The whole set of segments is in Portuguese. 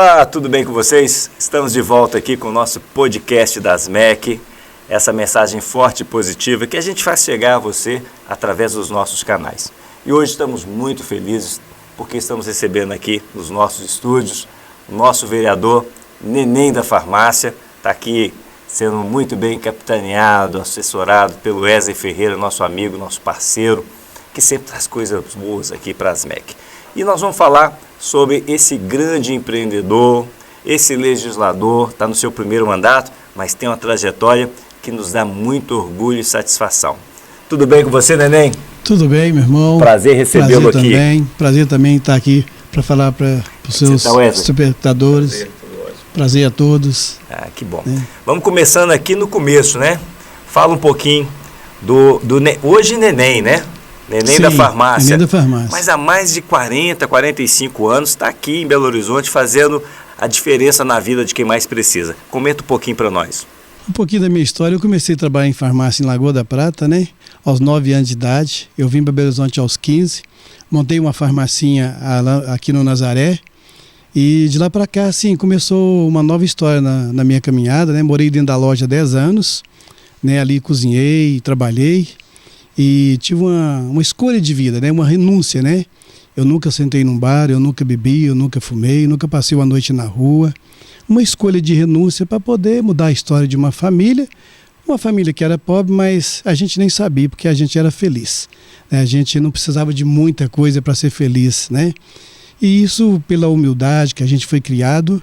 Olá, tudo bem com vocês? Estamos de volta aqui com o nosso podcast das MEC, essa mensagem forte e positiva que a gente faz chegar a você através dos nossos canais. E hoje estamos muito felizes porque estamos recebendo aqui nos nossos estúdios o nosso vereador Neném da Farmácia, está aqui sendo muito bem capitaneado, assessorado pelo Wesley Ferreira, nosso amigo, nosso parceiro, que sempre traz coisas boas aqui para as MEC. E nós vamos falar sobre esse grande empreendedor, esse legislador, está no seu primeiro mandato, mas tem uma trajetória que nos dá muito orgulho e satisfação. Tudo bem com você, Neném? Tudo bem, meu irmão. Prazer recebê-lo aqui. Também. Prazer também estar aqui para falar para os seus espectadores. Prazer a todos. Ah, que bom. Vamos começando aqui no começo, né? Fala um pouquinho do hoje Neném, né? Neném da Farmácia. Neném da Farmácia. Mas há mais de 40, 45 anos está aqui em Belo Horizonte fazendo a diferença na vida de quem mais precisa. Comenta um pouquinho para nós. Um pouquinho da minha história. Eu comecei a trabalhar em farmácia em Lagoa da Prata, né? Aos 9 anos de idade. Eu vim para Belo Horizonte aos 15. Montei uma farmacinha aqui no Nazaré. E de lá para cá, assim, começou uma nova história na minha caminhada, né? Morei dentro da loja há 10 anos, né? Ali cozinhei, trabalhei e tive uma escolha de vida, né? Uma renúncia, né? Eu nunca sentei num bar, eu nunca bebi, eu nunca fumei, nunca passei uma noite na rua. Uma escolha de renúncia para poder mudar a história de uma família que era pobre, mas a gente nem sabia porque a gente era feliz, né? A gente não precisava de muita coisa para ser feliz, né? E isso, pela humildade que a gente foi criado,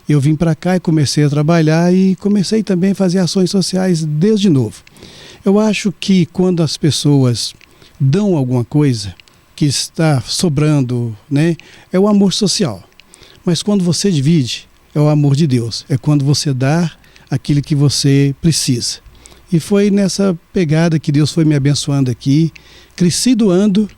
eu vim para cá e comecei a trabalhar e comecei também a fazer ações sociais desde novo. Eu acho que quando as pessoas dão alguma coisa que está sobrando, né, é o amor social. Mas quando você divide, é o amor de Deus. É quando você dá aquilo que você precisa. E foi nessa pegada que Deus foi me abençoando aqui, cresci doando,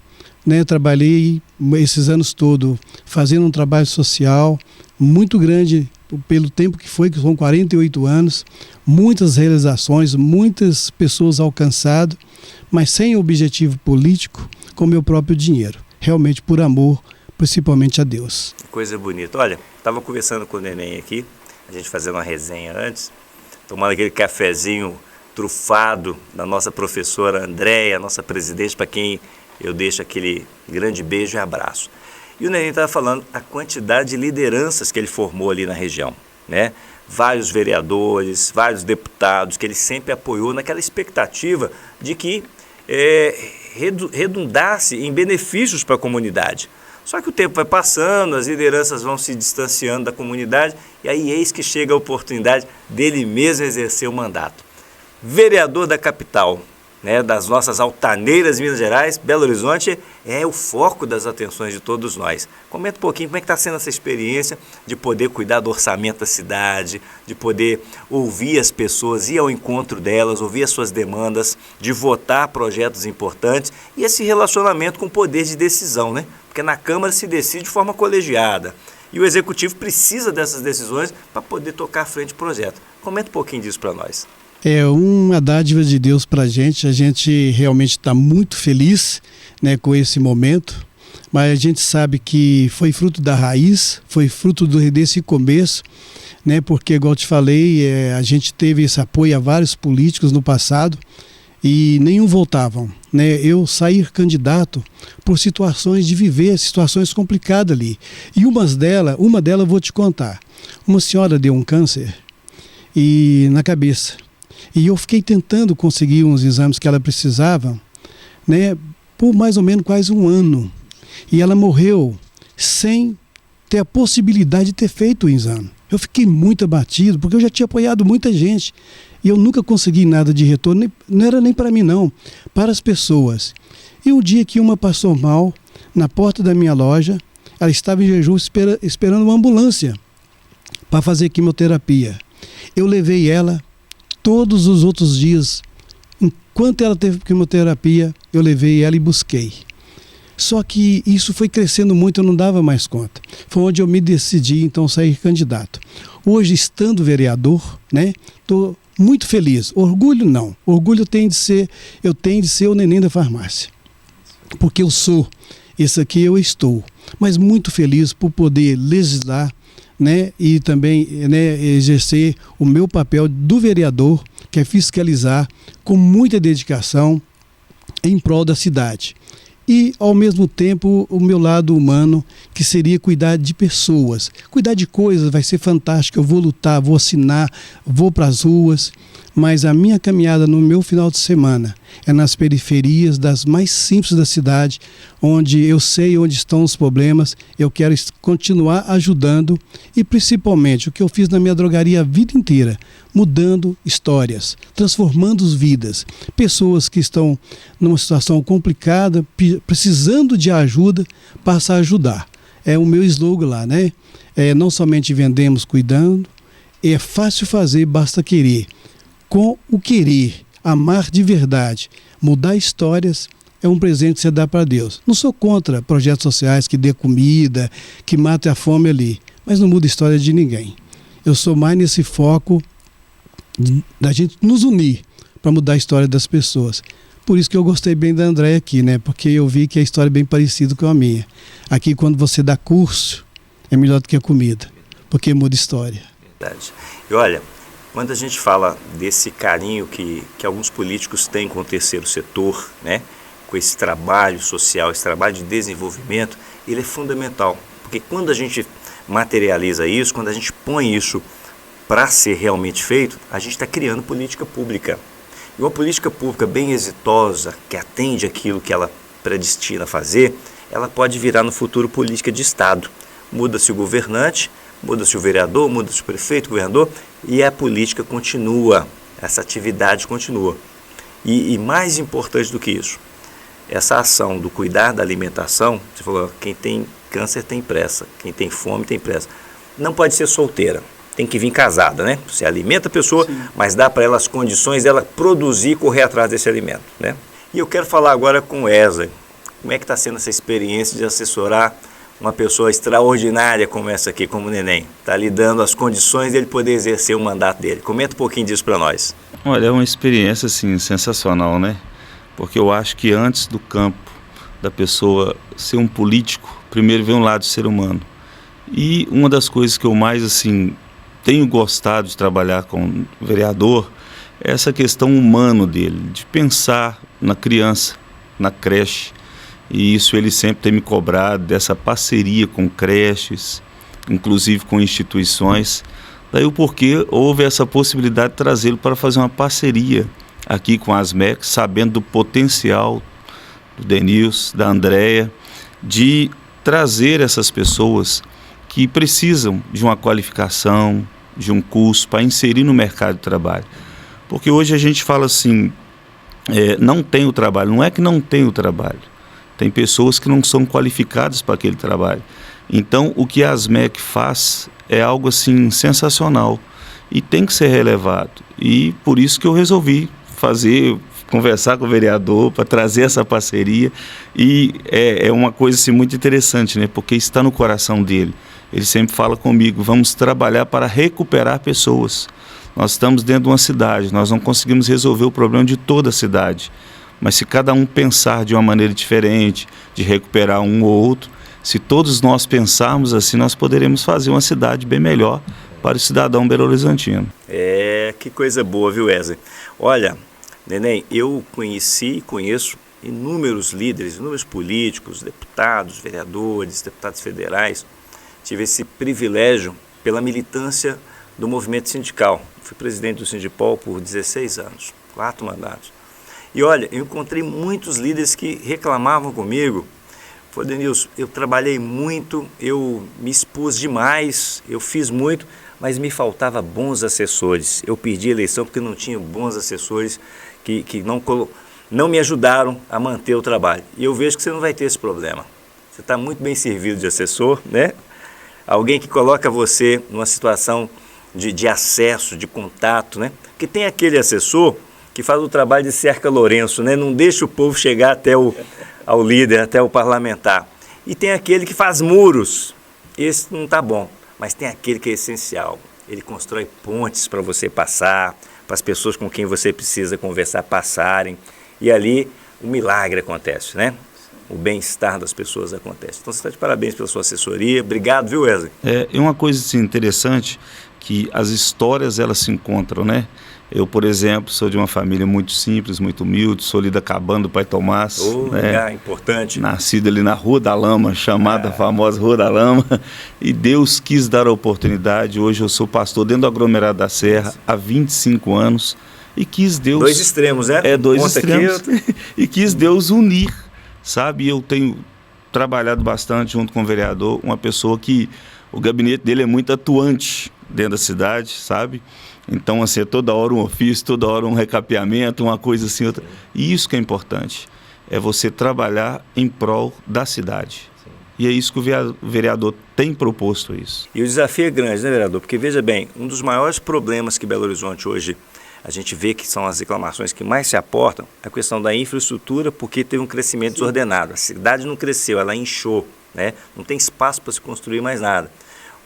né, trabalhei esses anos todos fazendo um trabalho social muito grande pelo tempo que são 48 anos, muitas realizações, muitas pessoas alcançadas, mas sem objetivo político, com meu próprio dinheiro, realmente por amor, principalmente a Deus. Coisa bonita. Olha, estava conversando com o Neném aqui, a gente fazendo uma resenha antes, tomando aquele cafezinho trufado da nossa professora Andréia, nossa presidente, para quem eu deixo aquele grande beijo e abraço. E o Neném estava falando a quantidade de lideranças que ele formou ali na região, né? Vários vereadores, vários deputados que ele sempre apoiou naquela expectativa de que redundasse em benefícios para a comunidade. Só que o tempo vai passando, as lideranças vão se distanciando da comunidade e aí eis que chega a oportunidade dele mesmo exercer o mandato. Vereador da capital, né, das nossas altaneiras Minas Gerais, Belo Horizonte é o foco das atenções de todos nós. Comenta um pouquinho como é que está sendo essa experiência de poder cuidar do orçamento da cidade, de poder ouvir as pessoas, ir ao encontro delas, ouvir as suas demandas, de votar projetos importantes e esse relacionamento com o poder de decisão, né? Porque na Câmara se decide de forma colegiada e o Executivo precisa dessas decisões para poder tocar à frente do projeto. Comenta um pouquinho disso para nós. É uma dádiva de Deus para a gente realmente está muito feliz, né, com esse momento, mas a gente sabe que foi fruto da raiz, foi fruto desse começo, né, porque, igual eu te falei, a gente teve esse apoio a vários políticos no passado e nenhum voltavam, né? Eu saí candidato por situações de viver, situações complicadas ali, e uma delas eu vou te contar. Uma senhora deu um câncer na cabeça. E eu fiquei tentando conseguir uns exames que ela precisava, né, por mais ou menos quase um ano. E ela morreu sem ter a possibilidade de ter feito o exame. Eu fiquei muito abatido, porque eu já tinha apoiado muita gente. E eu nunca consegui nada de retorno, não era nem para mim não, para as pessoas. E um dia que uma passou mal, na porta da minha loja, ela estava em jejum esperando uma ambulância para fazer quimioterapia. Eu levei ela. Todos os outros dias, enquanto ela teve quimioterapia, eu levei ela e busquei. Só que isso foi crescendo muito, eu não dava mais conta. Foi onde eu me decidi, então, sair candidato. Hoje, estando vereador, né, estou muito feliz. Orgulho não. Orgulho eu tenho de ser o Neném da Farmácia. Porque eu sou. Esse aqui eu estou. Mas muito feliz por poder legislar, né, e também, né, exercer o meu papel do vereador, que é fiscalizar com muita dedicação em prol da cidade. E, ao mesmo tempo, o meu lado humano, que seria cuidar de pessoas. Cuidar de coisas vai ser fantástico. Eu vou lutar, vou assinar, vou para as ruas. Mas a minha caminhada no meu final de semana é nas periferias das mais simples da cidade, onde eu sei onde estão os problemas, eu quero continuar ajudando e principalmente o que eu fiz na minha drogaria a vida inteira, mudando histórias, transformando vidas. Pessoas que estão numa situação complicada, precisando de ajuda, passar a ajudar. É o meu slogan lá, né? Não somente vendemos cuidando, é fácil fazer, basta querer. Com o querer, amar de verdade, mudar histórias, é um presente que você dá para Deus. Não sou contra projetos sociais que dê comida, que mate a fome ali, mas não muda a história de ninguém. Eu sou mais nesse foco da gente nos unir para mudar a história das pessoas. Por isso que eu gostei bem da Andréia aqui, né? Porque eu vi que a história é bem parecida com a minha. Aqui, quando você dá curso, é melhor do que a comida, porque muda história. Verdade. E olha, quando a gente fala desse carinho que alguns políticos têm com o terceiro setor, né, com esse trabalho social, esse trabalho de desenvolvimento, ele é fundamental. Porque quando a gente materializa isso, quando a gente põe isso para ser realmente feito, a gente está criando política pública. E uma política pública bem exitosa, que atende aquilo que ela predestina a fazer, ela pode virar no futuro política de Estado. Muda-se o governante, muda-se o vereador, muda-se o prefeito, o governador, e a política continua, essa atividade continua. E mais importante do que isso, essa ação do cuidar da alimentação, você falou, quem tem câncer tem pressa, quem tem fome tem pressa. Não pode ser solteira, tem que vir casada, né? Você alimenta a pessoa, sim, mas dá para ela as condições dela produzir e correr atrás desse alimento, né? E eu quero falar agora com o Wesley, como é que está sendo essa experiência de assessorar uma pessoa extraordinária como essa aqui, como o Neném, está lhe dando as condições dele poder exercer o mandato dele. Comenta um pouquinho disso para nós. Olha, é uma experiência assim, sensacional, né? Porque eu acho que antes do campo da pessoa ser um político, primeiro vem um lado do ser humano. E uma das coisas que eu mais assim tenho gostado de trabalhar com o vereador é essa questão humana dele, de pensar na criança, na creche. E isso ele sempre tem me cobrado, dessa parceria com creches, inclusive com instituições. Daí o porquê houve essa possibilidade de trazê-lo para fazer uma parceria aqui com a ASMEC, sabendo do potencial do Denilson, da Andréia, de trazer essas pessoas que precisam de uma qualificação, de um curso para inserir no mercado de trabalho. Porque hoje a gente fala assim, não tem o trabalho, não é que não tem o trabalho. Tem pessoas que não são qualificadas para aquele trabalho. Então, o que a ASMEC faz é algo assim sensacional e tem que ser relevado. E por isso que eu resolvi conversar com o vereador para trazer essa parceria. E é uma coisa assim, muito interessante, né? Porque está no coração dele. Ele sempre fala comigo, vamos trabalhar para recuperar pessoas. Nós estamos dentro de uma cidade, nós não conseguimos resolver o problema de toda a cidade. Mas se cada um pensar de uma maneira diferente, de recuperar um ou outro, se todos nós pensarmos assim, nós poderemos fazer uma cidade bem melhor para o cidadão belo-horizontino. Que coisa boa, viu, Wesley? Olha, Neném, eu conheci e conheço inúmeros líderes, inúmeros políticos, deputados, vereadores, deputados federais. Tive esse privilégio pela militância do movimento sindical. Fui presidente do Sindipol por 16 anos, 4 mandatos. E olha, eu encontrei muitos líderes que reclamavam comigo. Falei, Denilson, eu trabalhei muito, eu me expus demais, eu fiz muito, mas me faltava bons assessores. Eu perdi a eleição porque não tinha bons assessores que não me ajudaram a manter o trabalho. E eu vejo que você não vai ter esse problema. Você está muito bem servido de assessor, né? Alguém que coloca você numa situação de acesso, de contato, né? Porque tem aquele assessor que faz o trabalho de cerca Lourenço, né? Não deixa o povo chegar até ao líder, até o parlamentar. E tem aquele que faz muros. Esse não está bom, mas tem aquele que é essencial. Ele constrói pontes para você passar, para as pessoas com quem você precisa conversar passarem. E ali o milagre acontece, né? o bem-estar das pessoas acontece. Então você está de parabéns pela sua assessoria. Obrigado, viu, Wesley? É uma coisa assim, interessante, que as histórias elas se encontram, né? Eu, por exemplo, sou de uma família muito simples, muito humilde, sou ali da Cabana do Pai Tomás. Lugar importante. Nascido ali na Rua da Lama, chamada famosa Rua da Lama. E Deus quis dar a oportunidade. Hoje eu sou pastor dentro do aglomerado da Serra há 25 anos. E quis Deus... Dois extremos, né? Dois Conta extremos. Aqui, E quis Deus unir, sabe? Eu tenho trabalhado bastante junto com o vereador, uma pessoa que o gabinete dele é muito atuante dentro da cidade, sabe? Então, assim, é toda hora um ofício, toda hora um recapeamento, uma coisa assim, outra. E isso que é importante, é você trabalhar em prol da cidade. Sim. E é isso que o vereador tem proposto isso. E o desafio é grande, né, vereador? Porque, veja bem, um dos maiores problemas que Belo Horizonte hoje, a gente vê que são as reclamações que mais se aportam, é a questão da infraestrutura, porque teve um crescimento desordenado. A cidade não cresceu, ela inchou, né? Não tem espaço para se construir mais nada.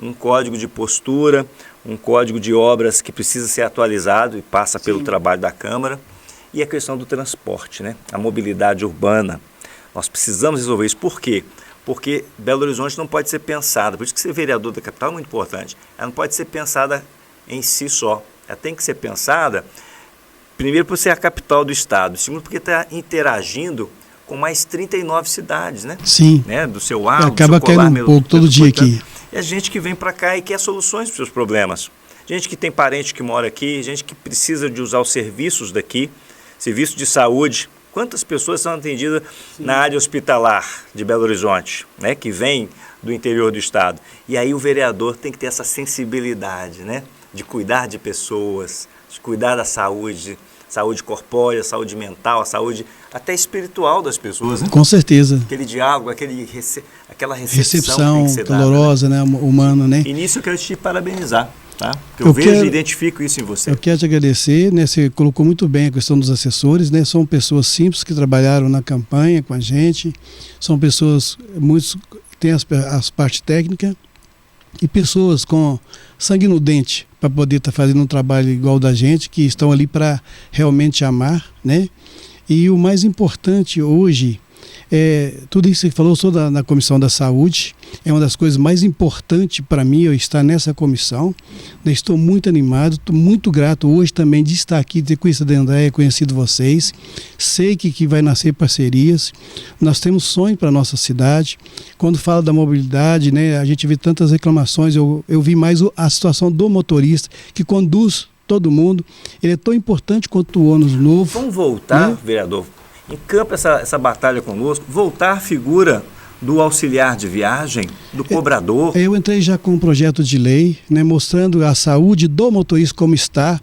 Um código de postura, um código de obras que precisa ser atualizado e passa pelo trabalho da Câmara, e a questão do transporte, né? A mobilidade urbana. Nós precisamos resolver isso. Por quê? Porque Belo Horizonte não pode ser pensada, por isso que ser vereador da capital é muito importante, ela não pode ser pensada em si só, ela tem que ser pensada, primeiro por ser a capital do estado, segundo porque está interagindo com mais 39 cidades, né? Sim. Né? Do seu ar, acaba do seu colar, caindo um pouco todo dia aqui. É gente que vem para cá e quer soluções para os seus problemas. Gente que tem parente que mora aqui, gente que precisa de usar os serviços daqui, serviço de saúde. Quantas pessoas são atendidas na área hospitalar de Belo Horizonte, né? Que vem do interior do estado. E aí o vereador tem que ter essa sensibilidade, né? De cuidar de pessoas, de cuidar da saúde, saúde corpórea, saúde mental, a saúde até espiritual das pessoas, né? Com certeza. Aquele diálogo, aquela recepção que tem que ser calorosa, dada, né? Humana, né? E nisso eu quero te parabenizar, tá? Porque eu vejo e identifico isso em você. Eu quero te agradecer, né? Você colocou muito bem a questão dos assessores, né? São pessoas simples que trabalharam na campanha com a gente, são pessoas, muitos têm as partes técnicas, e pessoas com sangue no dente para poder estar fazendo um trabalho igual da gente, que estão ali para realmente amar, né? E o mais importante hoje tudo isso que você falou, eu sou da Comissão da Saúde, é uma das coisas mais importantes para mim eu estar nessa comissão, né? Estou muito animado, estou muito grato hoje também de estar aqui, de ter conhecido a Andréia, conhecido vocês, sei que vai nascer parcerias, nós temos sonho para a nossa cidade, quando fala da mobilidade, né, a gente vê tantas reclamações, eu vi mais a situação do motorista, que conduz todo mundo, ele é tão importante quanto o ônibus novo. Vamos voltar, né? Vereador, encampa essa batalha conosco, voltar à figura do auxiliar de viagem, do cobrador. Eu entrei já com um projeto de lei, né, mostrando a saúde do motorista como está,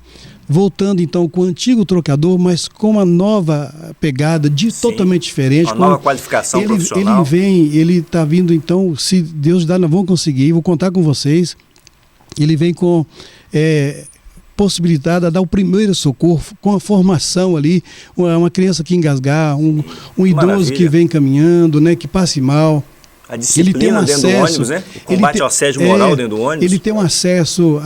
voltando então com o antigo trocador, mas com uma nova pegada totalmente diferente. Uma nova qualificação profissional. Ele está vindo então, se Deus dá, nós vamos conseguir, vou contar com vocês. Ele vem com possibilitada a dar o primeiro socorro com a formação ali, uma criança que engasgar, um idoso que vem caminhando, né, que passe mal. A disciplina dentro do ônibus, né? O combate ao assédio moral dentro do ônibus. Ele tem um acesso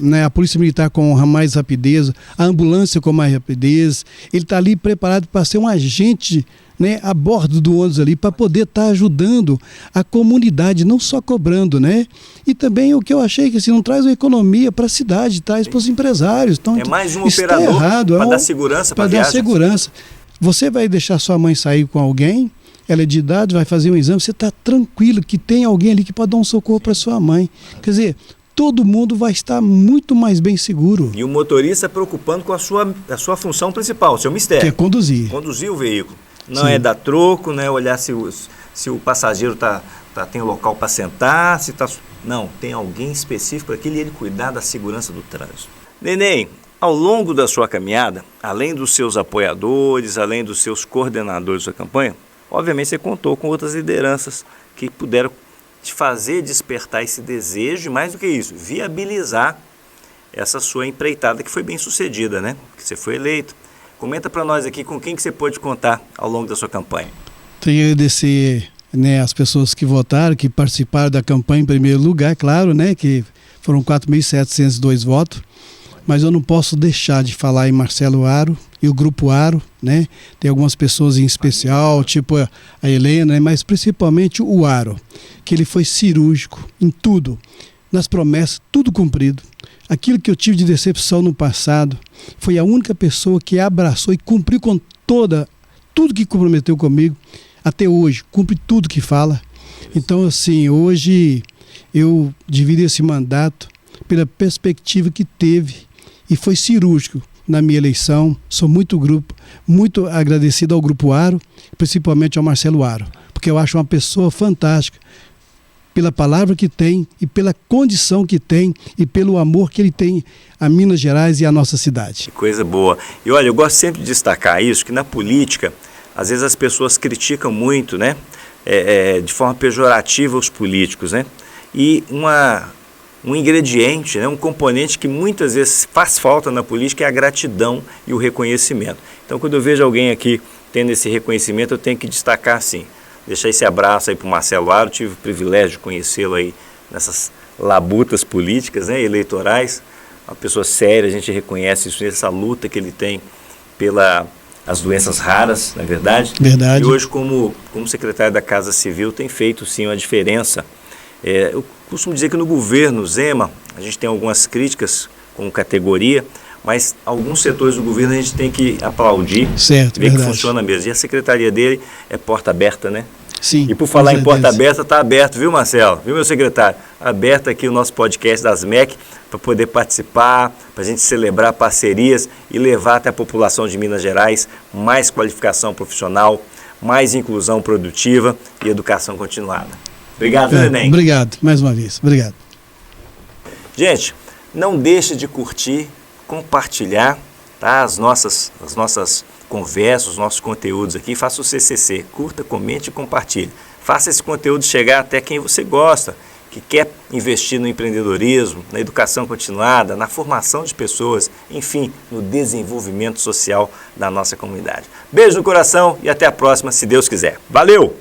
né, à Polícia Militar com mais rapidez, a ambulância com mais rapidez, ele está ali preparado para ser um agente, né, a bordo do ônibus ali, para poder estar ajudando a comunidade, não só cobrando, né? E também o que eu achei que assim, não traz uma economia para a cidade, traz para os empresários. Então, é mais um operador para dar segurança para a viagem. Para dar segurança. Você vai deixar sua mãe sair com alguém, ela é de idade, vai fazer um exame, você está tranquilo que tem alguém ali que pode dar um socorro para sua mãe. Quer dizer, todo mundo vai estar muito mais bem seguro. E o motorista preocupando com a sua função principal, o seu mistério. Que é conduzir. Conduzir o veículo. Não é dar troco, não é olhar se o passageiro tem um local para sentar, não, tem alguém específico para aquilo e ele cuidar da segurança do trânsito. Neném, ao longo da sua caminhada, além dos seus apoiadores, além dos seus coordenadores da campanha, obviamente você contou com outras lideranças que puderam te fazer despertar esse desejo e, mais do que isso, viabilizar essa sua empreitada que foi bem sucedida, né? Que você foi eleito. Comenta para nós aqui com quem que você pôde contar ao longo da sua campanha. Tenho que agradecer, né, as pessoas que votaram, que participaram da campanha em primeiro lugar, claro, né, que foram 4.702 votos. mas eu não posso deixar de falar em Marcelo Aro e o Grupo Aro, né? Tem algumas pessoas em especial, tipo a Helena, né? Mas principalmente o Aro, que ele foi cirúrgico em tudo, nas promessas, tudo cumprido. Aquilo que eu tive de decepção no passado, foi a única pessoa que abraçou e cumpriu com tudo que comprometeu comigo, até hoje, cumpre tudo que fala. Então, assim, hoje eu divido esse mandato pela perspectiva que teve e foi cirúrgico na minha eleição. Sou muito agradecido ao Grupo Aro, principalmente ao Marcelo Aro, porque eu acho uma pessoa fantástica, pela palavra que tem e pela condição que tem e pelo amor que ele tem a Minas Gerais e a nossa cidade. Que coisa boa. E olha, eu gosto sempre de destacar isso, que na política, às vezes as pessoas criticam muito, né? De forma pejorativa os políticos, né? E um ingrediente, né? Um componente que muitas vezes faz falta na política é a gratidão e o reconhecimento. Então, quando eu vejo alguém aqui tendo esse reconhecimento, eu tenho que destacar assim. Deixar esse abraço aí para o Marcelo Aro, tive o privilégio de conhecê-lo aí nessas labutas políticas, né, eleitorais, uma pessoa séria, a gente reconhece isso, essa luta que ele tem pelas doenças raras, não é verdade? Verdade. E hoje, como secretário da Casa Civil, tem feito sim uma diferença. Eu costumo dizer que no governo Zema, a gente tem algumas críticas como categoria, mas alguns setores do governo a gente tem que aplaudir, certo, ver verdade. que funciona mesmo. E a secretaria dele é porta aberta, né? Sim. E por falar em porta aberta, está aberto, viu, Marcelo? Viu, meu secretário? Aberto aqui o nosso podcast das MEC para poder participar, para a gente celebrar parcerias e levar até a população de Minas Gerais mais qualificação profissional, mais inclusão produtiva e educação continuada. Obrigado, Neném. Obrigado, mais uma vez. Obrigado. Gente, não deixe de curtir, compartilhar, tá, as nossas conversas, os nossos conteúdos aqui. Faça o CCC, curta, comente e compartilhe. Faça esse conteúdo chegar até quem você gosta, que quer investir no empreendedorismo, na educação continuada, na formação de pessoas, enfim, no desenvolvimento social da nossa comunidade. Beijo no coração e até a próxima, se Deus quiser. Valeu!